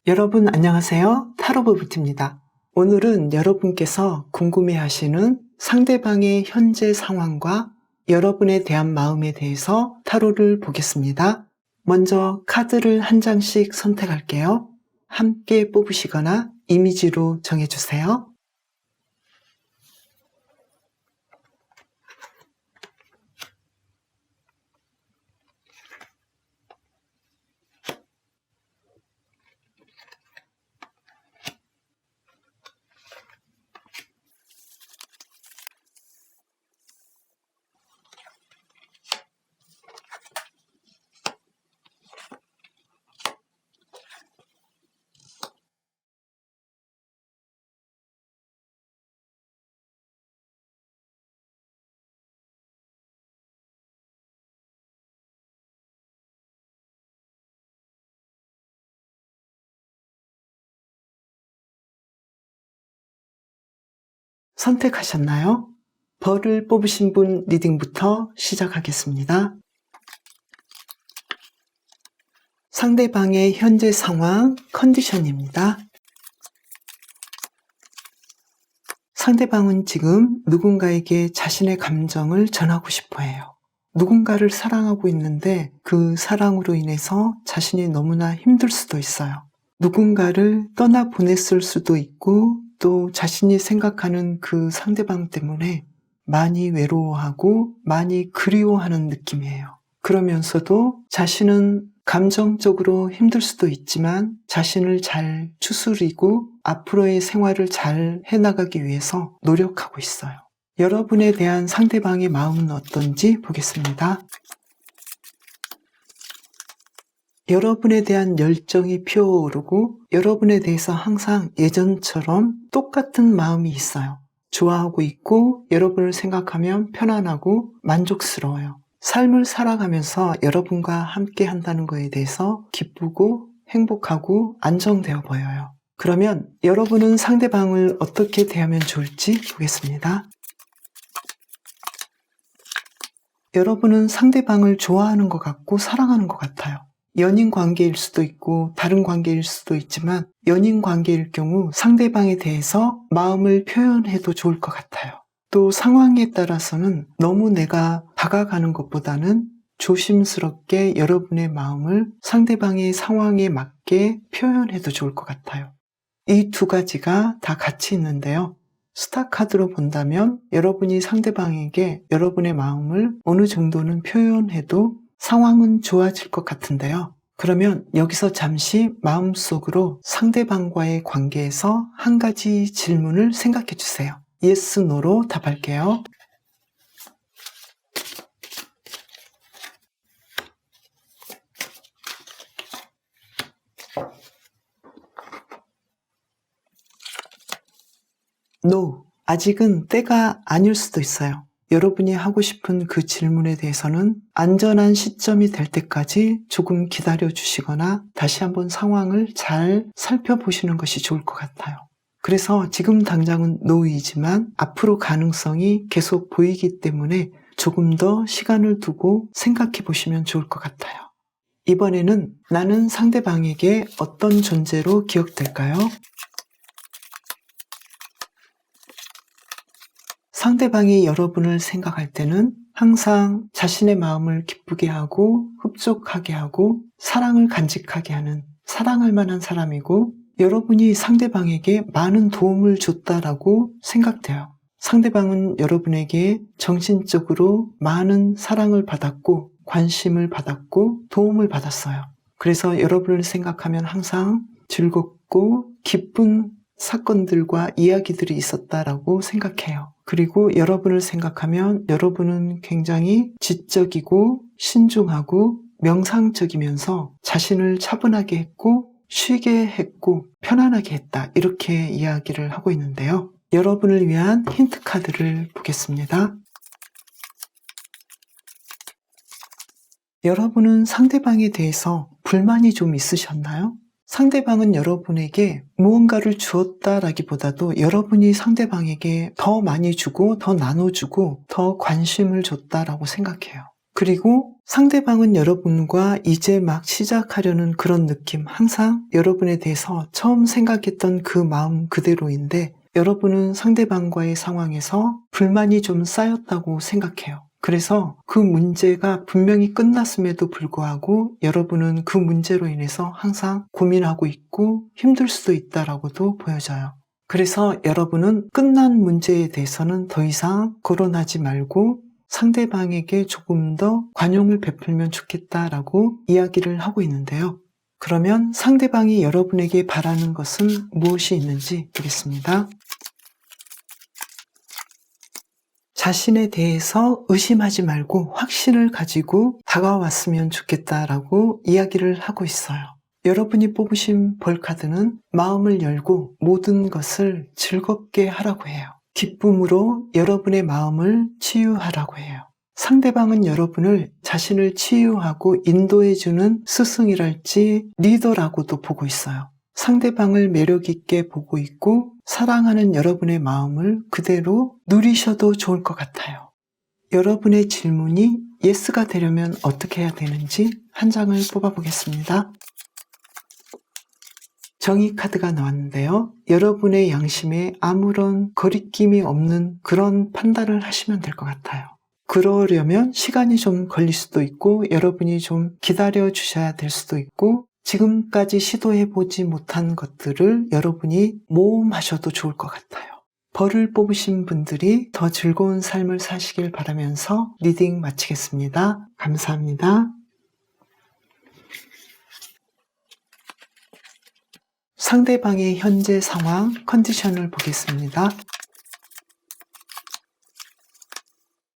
여러분 안녕하세요. 타로부부티입니다. 오늘은 여러분께서 궁금해하시는 상대방의 현재 상황과 여러분에 대한 마음에 대해서 타로를 보겠습니다. 먼저 카드를 한 장씩 선택할게요. 함께 뽑으시거나 이미지로 정해주세요. 선택하셨나요? 벌을 뽑으신 분 리딩부터 시작하겠습니다. 상대방의 현재 상황, 컨디션입니다. 상대방은 지금 누군가에게 자신의 감정을 전하고 싶어 해요. 누군가를 사랑하고 있는데 그 사랑으로 인해서 자신이 너무나 힘들 수도 있어요. 누군가를 떠나보냈을 수도 있고 또 자신이 생각하는 그 상대방 때문에 많이 외로워하고 많이 그리워하는 느낌이에요. 그러면서도 자신은 감정적으로 힘들 수도 있지만 자신을 잘 추스리고 앞으로의 생활을 잘 해나가기 위해서 노력하고 있어요. 여러분에 대한 상대방의 마음은 어떤지 보겠습니다. 여러분에 대한 열정이 피어오르고 여러분에 대해서 항상 예전처럼 똑같은 마음이 있어요. 좋아하고 있고 여러분을 생각하면 편안하고 만족스러워요. 삶을 살아가면서 여러분과 함께 한다는 것에 대해서 기쁘고 행복하고 안정되어 보여요. 그러면 여러분은 상대방을 어떻게 대하면 좋을지 보겠습니다. 여러분은 상대방을 좋아하는 것 같고 사랑하는 것 같아요. 연인 관계일 수도 있고 다른 관계일 수도 있지만 연인 관계일 경우 상대방에 대해서 마음을 표현해도 좋을 것 같아요. 또 상황에 따라서는 너무 내가 다가가는 것보다는 조심스럽게 여러분의 마음을 상대방의 상황에 맞게 표현해도 좋을 것 같아요. 이 두 가지가 다 같이 있는데요. 스타 카드로 본다면 여러분이 상대방에게 여러분의 마음을 어느 정도는 표현해도 상황은 좋아질 것 같은데요. 그러면 여기서 잠시 마음속으로 상대방과의 관계에서 한 가지 질문을 생각해 주세요. yes, no로 답할게요. no, 아직은 때가 아닐 수도 있어요. 여러분이 하고 싶은 그 질문에 대해서는 안전한 시점이 될 때까지 조금 기다려 주시거나 다시 한번 상황을 잘 살펴보시는 것이 좋을 것 같아요. 그래서 지금 당장은 no이지만 앞으로 가능성이 계속 보이기 때문에 조금 더 시간을 두고 생각해 보시면 좋을 것 같아요. 이번에는 나는 상대방에게 어떤 존재로 기억될까요? 상대방이 여러분을 생각할 때는 항상 자신의 마음을 기쁘게 하고 흡족하게 하고 사랑을 간직하게 하는 사랑할 만한 사람이고 여러분이 상대방에게 많은 도움을 줬다라고 생각돼요. 상대방은 여러분에게 정신적으로 많은 사랑을 받았고 관심을 받았고 도움을 받았어요. 그래서 여러분을 생각하면 항상 즐겁고 기쁜 사건들과 이야기들이 있었다라고 생각해요. 그리고 여러분을 생각하면 여러분은 굉장히 지적이고 신중하고 명상적이면서 자신을 차분하게 했고 쉬게 했고 편안하게 했다. 이렇게 이야기를 하고 있는데요. 여러분을 위한 힌트 카드를 보겠습니다. 여러분은 상대방에 대해서 불만이 좀 있으셨나요? 상대방은 여러분에게 무언가를 주었다라기보다도 여러분이 상대방에게 더 많이 주고 더 나눠주고 더 관심을 줬다라고 생각해요. 그리고 상대방은 여러분과 이제 막 시작하려는 그런 느낌, 항상 여러분에 대해서 처음 생각했던 그 마음 그대로인데 여러분은 상대방과의 상황에서 불만이 좀 쌓였다고 생각해요. 그래서 그 문제가 분명히 끝났음에도 불구하고 여러분은 그 문제로 인해서 항상 고민하고 있고 힘들 수도 있다라고도 보여져요. 그래서 여러분은 끝난 문제에 대해서는 더 이상 거론하지 말고 상대방에게 조금 더 관용을 베풀면 좋겠다라고 이야기를 하고 있는데요. 그러면 상대방이 여러분에게 바라는 것은 무엇이 있는지 보겠습니다. 자신에 대해서 의심하지 말고 확신을 가지고 다가왔으면 좋겠다라고 이야기를 하고 있어요. 여러분이 뽑으신 벌카드는 마음을 열고 모든 것을 즐겁게 하라고 해요. 기쁨으로 여러분의 마음을 치유하라고 해요. 상대방은 여러분을 자신을 치유하고 인도해주는 스승이랄지 리더라고도 보고 있어요. 상대방을 매력 있게 보고 있고 사랑하는 여러분의 마음을 그대로 누리셔도 좋을 것 같아요. 여러분의 질문이 예스가 되려면 어떻게 해야 되는지 한 장을 뽑아보겠습니다. 정의 카드가 나왔는데요. 여러분의 양심에 아무런 거리낌이 없는 그런 판단을 하시면 될 것 같아요. 그러려면 시간이 좀 걸릴 수도 있고 여러분이 좀 기다려 주셔야 될 수도 있고 지금까지 시도해보지 못한 것들을 여러분이 모험하셔도 좋을 것 같아요. 벌을 뽑으신 분들이 더 즐거운 삶을 사시길 바라면서 리딩 마치겠습니다. 감사합니다. 상대방의 현재 상황, 컨디션을 보겠습니다.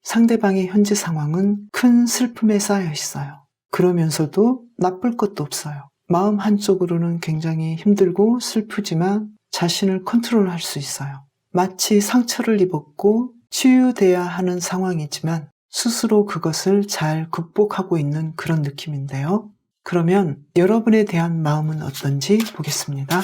상대방의 현재 상황은 큰 슬픔에 쌓여 있어요. 그러면서도 나쁠 것도 없어요. 마음 한쪽으로는 굉장히 힘들고 슬프지만 자신을 컨트롤할 수 있어요. 마치 상처를 입었고 치유돼야 하는 상황이지만 스스로 그것을 잘 극복하고 있는 그런 느낌인데요. 그러면 여러분에 대한 마음은 어떤지 보겠습니다.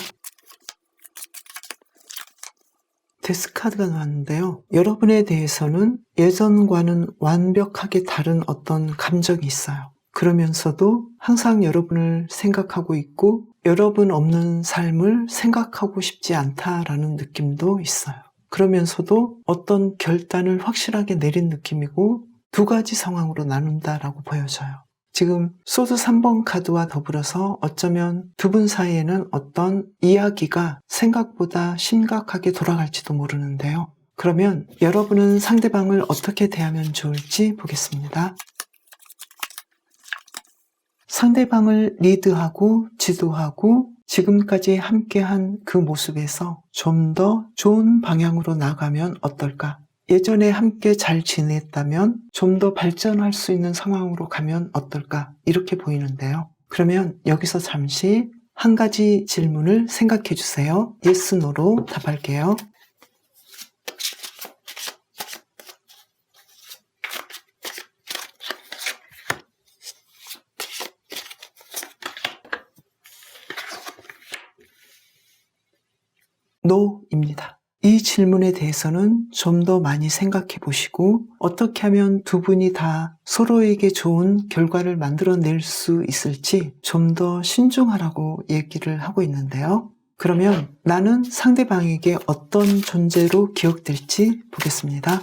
데스카드가 나왔는데요. 여러분에 대해서는 예전과는 완벽하게 다른 어떤 감정이 있어요. 그러면서도 항상 여러분을 생각하고 있고 여러분 없는 삶을 생각하고 싶지 않다라는 느낌도 있어요. 그러면서도 어떤 결단을 확실하게 내린 느낌이고 두 가지 상황으로 나눈다라고 보여져요. 지금 소드 3번 카드와 더불어서 어쩌면 두 분 사이에는 어떤 이야기가 생각보다 심각하게 돌아갈지도 모르는데요. 그러면 여러분은 상대방을 어떻게 대하면 좋을지 보겠습니다. 상대방을 리드하고 지도하고 지금까지 함께한 그 모습에서 좀 더 좋은 방향으로 나가면 어떨까? 예전에 함께 잘 지냈다면 좀 더 발전할 수 있는 상황으로 가면 어떨까? 이렇게 보이는데요. 그러면 여기서 잠시 한 가지 질문을 생각해 주세요. yes, no로 답할게요. no입니다. 이 질문에 대해서는 좀 더 많이 생각해 보시고 어떻게 하면 두 분이 다 서로에게 좋은 결과를 만들어낼 수 있을지 좀 더 신중하라고 얘기를 하고 있는데요. 그러면 나는 상대방에게 어떤 존재로 기억될지 보겠습니다.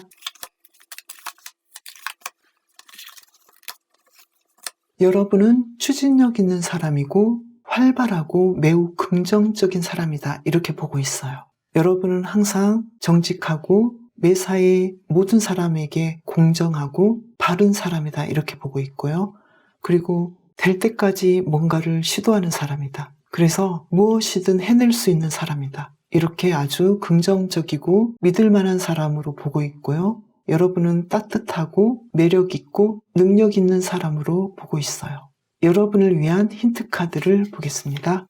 여러분은 추진력 있는 사람이고 활발하고 매우 긍정적인 사람이다 이렇게 보고 있어요. 여러분은 항상 정직하고 매사에 모든 사람에게 공정하고 바른 사람이다 이렇게 보고 있고요. 그리고 될 때까지 뭔가를 시도하는 사람이다. 그래서 무엇이든 해낼 수 있는 사람이다. 이렇게 아주 긍정적이고 믿을 만한 사람으로 보고 있고요. 여러분은 따뜻하고 매력 있고 능력 있는 사람으로 보고 있어요. 여러분을 위한 힌트 카드를 보겠습니다.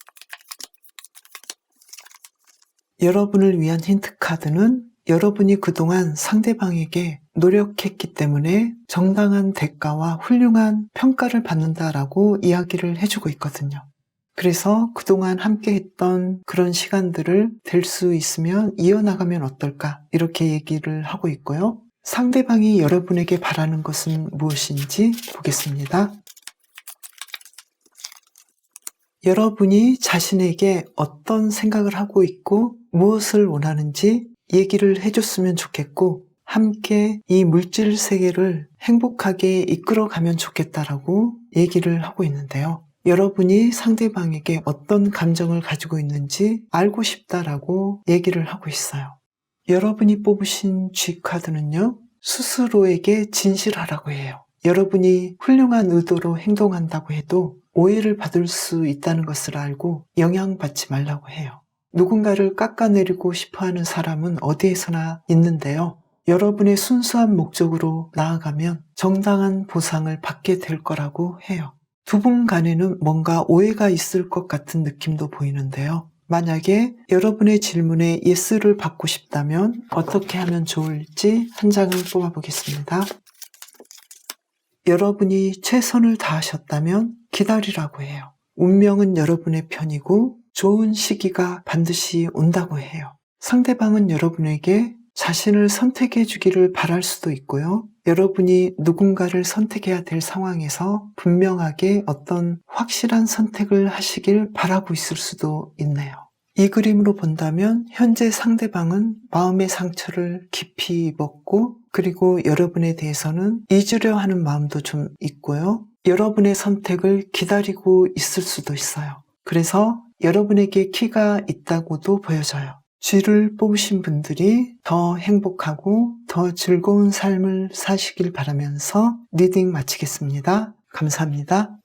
여러분을 위한 힌트 카드는 여러분이 그동안 상대방에게 노력했기 때문에 정당한 대가와 훌륭한 평가를 받는다라고 이야기를 해주고 있거든요. 그래서 그동안 함께 했던 그런 시간들을 될 수 있으면 이어나가면 어떨까 이렇게 얘기를 하고 있고요. 상대방이 여러분에게 바라는 것은 무엇인지 보겠습니다. 여러분이 자신에게 어떤 생각을 하고 있고 무엇을 원하는지 얘기를 해줬으면 좋겠고, 함께 이 물질 세계를 행복하게 이끌어가면 좋겠다라고 얘기를 하고 있는데요. 여러분이 상대방에게 어떤 감정을 가지고 있는지 알고 싶다라고 얘기를 하고 있어요. 여러분이 뽑으신 G카드는요, 스스로에게 진실하라고 해요. 여러분이 훌륭한 의도로 행동한다고 해도 오해를 받을 수 있다는 것을 알고 영향받지 말라고 해요. 누군가를 깎아내리고 싶어하는 사람은 어디에서나 있는데요. 여러분의 순수한 목적으로 나아가면 정당한 보상을 받게 될 거라고 해요. 두 분 간에는 뭔가 오해가 있을 것 같은 느낌도 보이는데요. 만약에 여러분의 질문에 예스를 받고 싶다면 어떻게 하면 좋을지 한 장을 뽑아보겠습니다. 여러분이 최선을 다하셨다면 기다리라고 해요. 운명은 여러분의 편이고 좋은 시기가 반드시 온다고 해요. 상대방은 여러분에게 자신을 선택해 주기를 바랄 수도 있고요. 여러분이 누군가를 선택해야 될 상황에서 분명하게 어떤 확실한 선택을 하시길 바라고 있을 수도 있네요. 이 그림으로 본다면 현재 상대방은 마음의 상처를 깊이 입었고, 그리고 여러분에 대해서는 잊으려 하는 마음도 좀 있고요. 여러분의 선택을 기다리고 있을 수도 있어요. 그래서 여러분에게 키가 있다고도 보여져요. G를 뽑으신 분들이 더 행복하고 더 즐거운 삶을 사시길 바라면서 리딩 마치겠습니다. 감사합니다.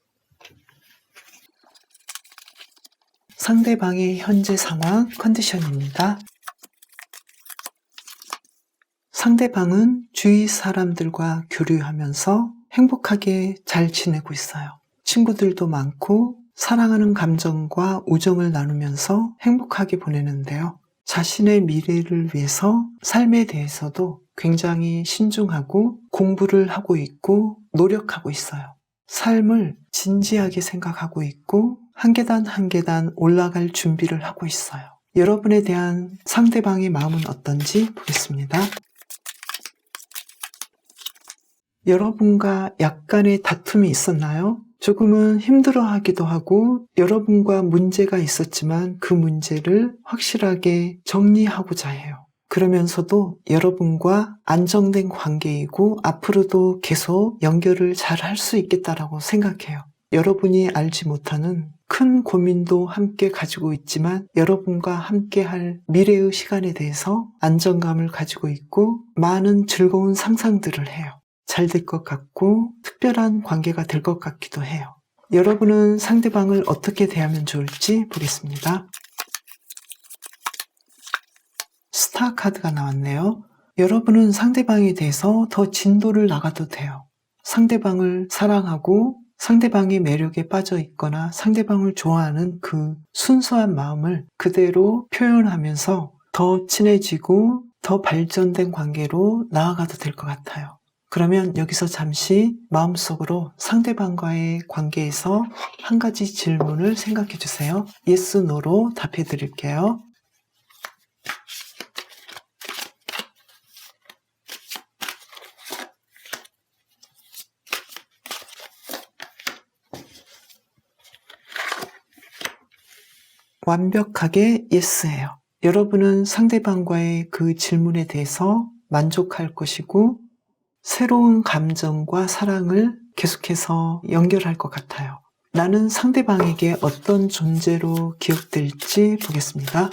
상대방의 현재 상황 컨디션입니다. 상대방은 주위 사람들과 교류하면서 행복하게 잘 지내고 있어요. 친구들도 많고 사랑하는 감정과 우정을 나누면서 행복하게 보내는데요. 자신의 미래를 위해서 삶에 대해서도 굉장히 신중하고 공부를 하고 있고 노력하고 있어요. 삶을 진지하게 생각하고 있고 한 계단 한 계단 올라갈 준비를 하고 있어요. 여러분에 대한 상대방의 마음은 어떤지 보겠습니다. 여러분과 약간의 다툼이 있었나요? 조금은 힘들어하기도 하고 여러분과 문제가 있었지만 그 문제를 확실하게 정리하고자 해요. 그러면서도 여러분과 안정된 관계이고 앞으로도 계속 연결을 잘 할 수 있겠다라고 생각해요. 여러분이 알지 못하는 큰 고민도 함께 가지고 있지만 여러분과 함께 할 미래의 시간에 대해서 안정감을 가지고 있고 많은 즐거운 상상들을 해요. 잘 될 것 같고 특별한 관계가 될 것 같기도 해요. 여러분은 상대방을 어떻게 대하면 좋을지 보겠습니다. 스타 카드가 나왔네요. 여러분은 상대방에 대해서 더 진도를 나가도 돼요. 상대방을 사랑하고 상대방의 매력에 빠져 있거나 상대방을 좋아하는 그 순수한 마음을 그대로 표현하면서 더 친해지고 더 발전된 관계로 나아가도 될 것 같아요. 그러면 여기서 잠시 마음속으로 상대방과의 관계에서 한 가지 질문을 생각해 주세요. yes, no로 답해 드릴게요. 완벽하게 yes예요. 여러분은 상대방과의 그 질문에 대해서 만족할 것이고 새로운 감정과 사랑을 계속해서 연결할 것 같아요. 나는 상대방에게 어떤 존재로 기억될지 보겠습니다.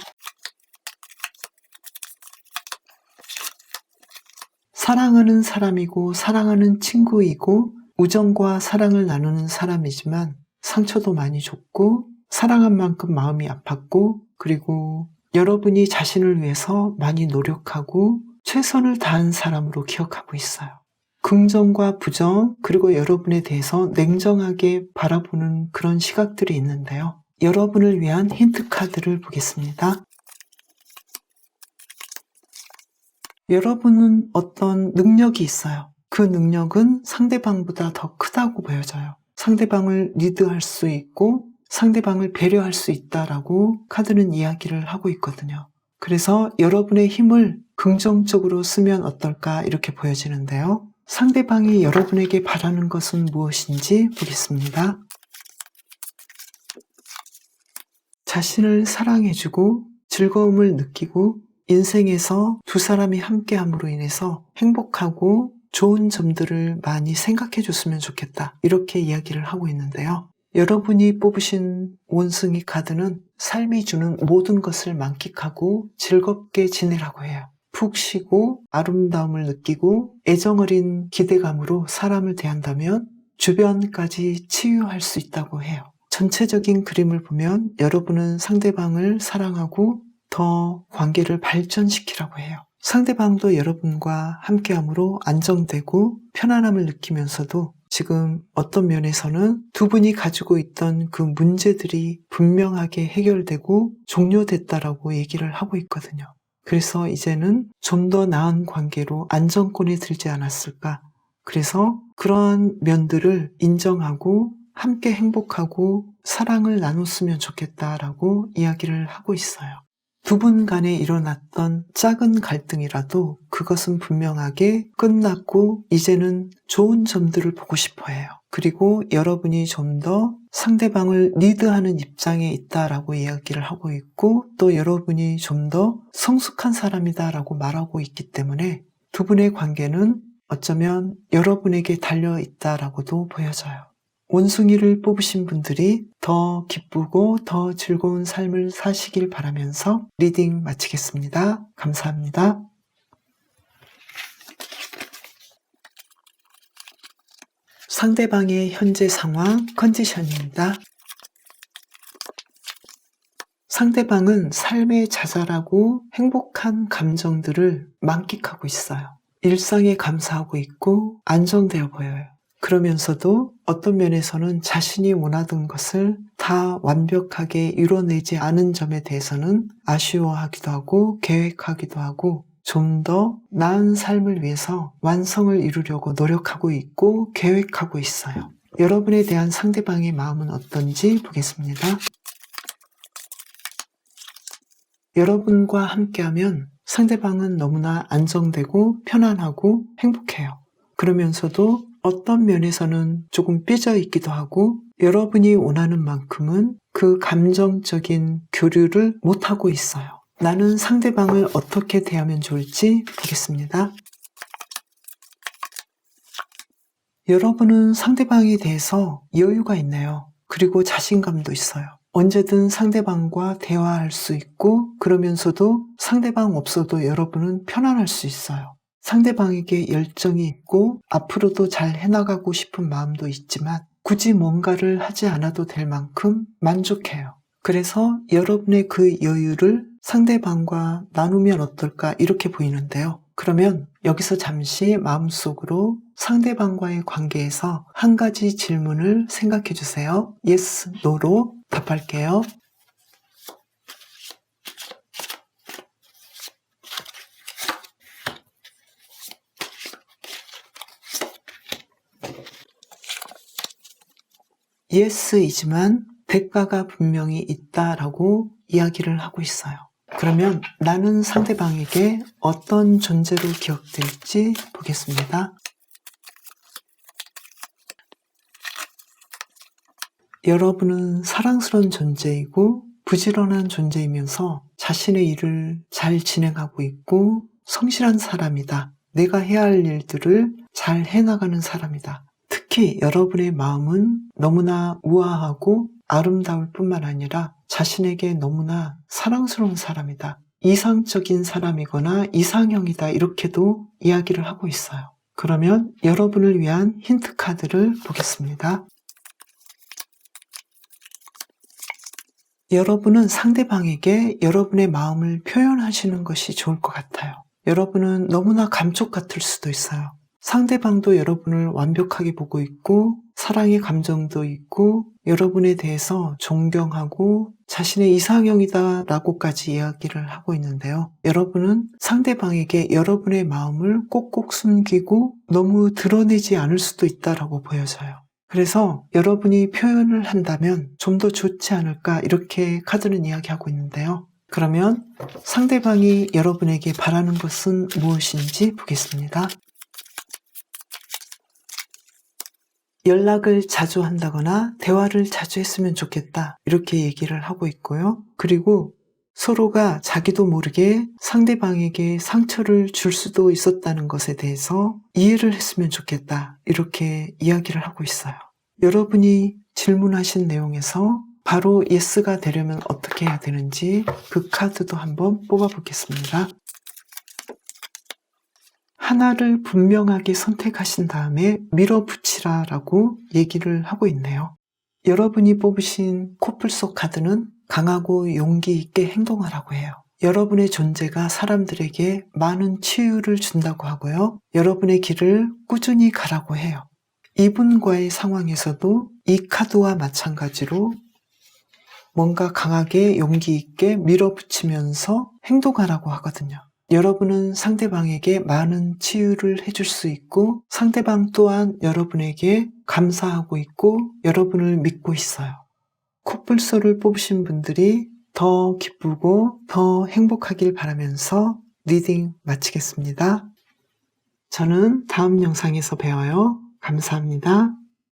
사랑하는 사람이고 사랑하는 친구이고 우정과 사랑을 나누는 사람이지만 상처도 많이 줬고 사랑한 만큼 마음이 아팠고 그리고 여러분이 자신을 위해서 많이 노력하고 최선을 다한 사람으로 기억하고 있어요. 긍정과 부정 그리고 여러분에 대해서 냉정하게 바라보는 그런 시각들이 있는데요. 여러분을 위한 힌트 카드를 보겠습니다. 여러분은 어떤 능력이 있어요. 그 능력은 상대방보다 더 크다고 보여져요. 상대방을 리드할 수 있고 상대방을 배려할 수 있다라고 카드는 이야기를 하고 있거든요. 그래서 여러분의 힘을 긍정적으로 쓰면 어떨까 이렇게 보여지는데요. 상대방이 여러분에게 바라는 것은 무엇인지 보겠습니다. 자신을 사랑해주고 즐거움을 느끼고 인생에서 두 사람이 함께함으로 인해서 행복하고 좋은 점들을 많이 생각해 줬으면 좋겠다. 이렇게 이야기를 하고 있는데요. 여러분이 뽑으신 원숭이 카드는 삶이 주는 모든 것을 만끽하고 즐겁게 지내라고 해요. 푹 쉬고 아름다움을 느끼고 애정어린 기대감으로 사람을 대한다면 주변까지 치유할 수 있다고 해요. 전체적인 그림을 보면 여러분은 상대방을 사랑하고 더 관계를 발전시키라고 해요. 상대방도 여러분과 함께함으로 안정되고 편안함을 느끼면서도 지금 어떤 면에서는 두 분이 가지고 있던 그 문제들이 분명하게 해결되고 종료됐다라고 얘기를 하고 있거든요. 그래서 이제는 좀 더 나은 관계로 안정권에 들지 않았을까. 그래서 그러한 면들을 인정하고 함께 행복하고 사랑을 나눴으면 좋겠다라고 이야기를 하고 있어요. 두 분 간에 일어났던 작은 갈등이라도 그것은 분명하게 끝났고 이제는 좋은 점들을 보고 싶어 해요. 그리고 여러분이 좀 더 상대방을 리드하는 입장에 있다라고 이야기를 하고 있고 또 여러분이 좀 더 성숙한 사람이다라고 말하고 있기 때문에 두 분의 관계는 어쩌면 여러분에게 달려 있다라고도 보여져요. 원숭이를 뽑으신 분들이 더 기쁘고 더 즐거운 삶을 사시길 바라면서 리딩 마치겠습니다. 감사합니다. 상대방의 현재 상황, 컨디션입니다. 상대방은 삶에 자잘하고 행복한 감정들을 만끽하고 있어요. 일상에 감사하고 있고 안정되어 보여요. 그러면서도 어떤 면에서는 자신이 원하던 것을 다 완벽하게 이뤄내지 않은 점에 대해서는 아쉬워하기도 하고 계획하기도 하고 좀 더 나은 삶을 위해서 완성을 이루려고 노력하고 있고 계획하고 있어요. 여러분에 대한 상대방의 마음은 어떤지 보겠습니다. 여러분과 함께하면 상대방은 너무나 안정되고 편안하고 행복해요. 그러면서도 어떤 면에서는 조금 삐져 있기도 하고 여러분이 원하는 만큼은 그 감정적인 교류를 못하고 있어요. 나는 상대방을 어떻게 대하면 좋을지 보겠습니다. 여러분은 상대방에 대해서 여유가 있네요. 그리고 자신감도 있어요. 언제든 상대방과 대화할 수 있고 그러면서도 상대방 없어도 여러분은 편안할 수 있어요. 상대방에게 열정이 있고 앞으로도 잘 해나가고 싶은 마음도 있지만 굳이 뭔가를 하지 않아도 될 만큼 만족해요. 그래서 여러분의 그 여유를 상대방과 나누면 어떨까 이렇게 보이는데요. 그러면 여기서 잠시 마음속으로 상대방과의 관계에서 한 가지 질문을 생각해 주세요. Yes, No로 답할게요. Yes이지만 대가가 분명히 있다라고 이야기를 하고 있어요. 그러면 나는 상대방에게 어떤 존재로 기억될지 보겠습니다. 여러분은 사랑스러운 존재이고 부지런한 존재이면서 자신의 일을 잘 진행하고 있고 성실한 사람이다. 내가 해야 할 일들을 잘 해나가는 사람이다. 특히 여러분의 마음은 너무나 우아하고 아름다울 뿐만 아니라 자신에게 너무나 사랑스러운 사람이다. 이상적인 사람이거나 이상형이다. 이렇게도 이야기를 하고 있어요. 그러면 여러분을 위한 힌트 카드를 보겠습니다. 여러분은 상대방에게 여러분의 마음을 표현하시는 것이 좋을 것 같아요. 여러분은 너무나 감쪽 같을 수도 있어요. 상대방도 여러분을 완벽하게 보고 있고 사랑의 감정도 있고 여러분에 대해서 존경하고 자신의 이상형이다 라고까지 이야기를 하고 있는데요. 여러분은 상대방에게 여러분의 마음을 꼭꼭 숨기고 너무 드러내지 않을 수도 있다라고 보여져요. 그래서 여러분이 표현을 한다면 좀 더 좋지 않을까 이렇게 카드는 이야기하고 있는데요. 그러면 상대방이 여러분에게 바라는 것은 무엇인지 보겠습니다. 연락을 자주 한다거나 대화를 자주 했으면 좋겠다, 이렇게 얘기를 하고 있고요. 그리고 서로가 자기도 모르게 상대방에게 상처를 줄 수도 있었다는 것에 대해서 이해를 했으면 좋겠다, 이렇게 이야기를 하고 있어요. 여러분이 질문하신 내용에서 바로 예스가 되려면 어떻게 해야 되는지 그 카드도 한번 뽑아보겠습니다. 하나를 분명하게 선택하신 다음에 밀어붙이라 라고 얘기를 하고 있네요. 여러분이 뽑으신 코뿔 속 카드는 강하고 용기 있게 행동하라고 해요. 여러분의 존재가 사람들에게 많은 치유를 준다고 하고요. 여러분의 길을 꾸준히 가라고 해요. 이분과의 상황에서도 이 카드와 마찬가지로 뭔가 강하게 용기 있게 밀어붙이면서 행동하라고 하거든요. 여러분은 상대방에게 많은 치유를 해줄 수 있고 상대방 또한 여러분에게 감사하고 있고 여러분을 믿고 있어요. 코뿔소를 뽑으신 분들이 더 기쁘고 더 행복하길 바라면서 리딩 마치겠습니다. 저는 다음 영상에서 봬요. 감사합니다.